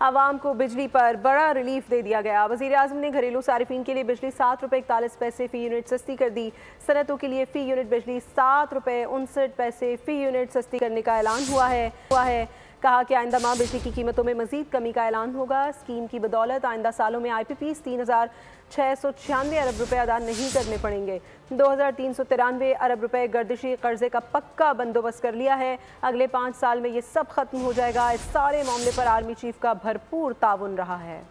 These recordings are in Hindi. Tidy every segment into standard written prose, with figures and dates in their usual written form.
आवाम को बिजली पर बड़ा रिलीफ दे दिया गया। वज़ीर आज़म ने घरेलू सारिफिन के लिए बिजली ₹7.41 फ़ी यूनिट सस्ती कर दी। सनतों के लिए फ़ी यूनिट बिजली ₹7.59 फ़ी यूनिट सस्ती करने का ऐलान हुआ है। कहा कि आइंदा माह बिजली की कीमतों में मजीद कमी का ऐलान होगा। स्कीम की बदौलत आइंदा सालों में IPPs 3,696 अरब रुपए अदा नहीं करने पड़ेंगे। 2,393 अरब रुपए गर्दिशी कर्जे का पक्का बंदोबस्त कर लिया है। अगले 5 साल में ये सब खत्म हो जाएगा। इस सारे मामले पर आर्मी चीफ का भरपूर ताउन रहा है।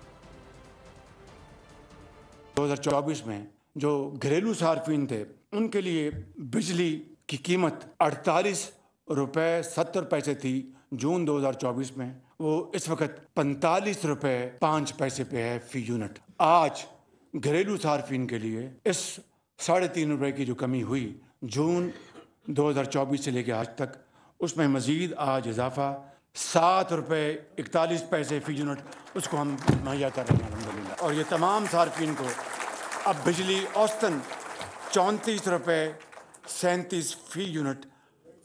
2024 में जो घरेलू सार्फिन थे उनके लिए बिजली की कीमत 48 रुपए 70 पैसे थी जून 2024 में, वो इस वक्त 45 रुपए 5 पैसे पे है फ़ी यूनिट। आज घरेलू सार्फिन के लिए इस 3.5 रुपए की जो कमी हुई जून 2024 से लेकर आज तक, उसमें मज़ीद आज इजाफा 7 रुपए 41 पैसे फ़ी यूनिट उसको हम मुहैया कर रहे हैं अल्हम्दुलिल्लाह। और ये तमाम सार्फिन को अब बिजली औसतन 34 रुपए 37 फ़ी यूनिट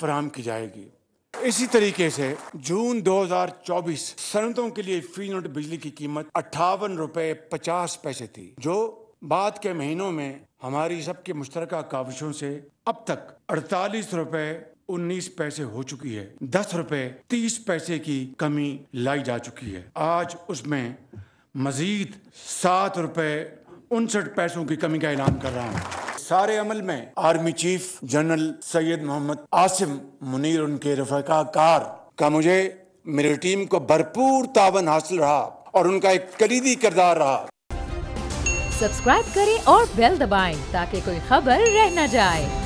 फराहम की जाएगी। इसी तरीके से जून 2024 सनतों के लिए फ़ी यूनिट बिजली की कीमत 58 रुपए 50 पैसे थी, जो बाद के महीनों में हमारी सबके मुश्तरका काविशों से अब तक 48 रुपए 19 पैसे हो चुकी है। 10 रुपए 30 पैसे की कमी लाई जा चुकी है। आज उसमें मजीद 7 रुपए 59 पैसों की कमी का ऐलान कर रहा हूँ। सारे अमल में army chief general Syed Mohammad Asim Munir उनके रफ़ाकार का मुझे मेरी टीम को भरपूर तावन हासिल रहा और उनका एक कलीदी किरदार रहा। सब्सक्राइब करें और बेल दबाएं ताकि कोई खबर रह न जाए।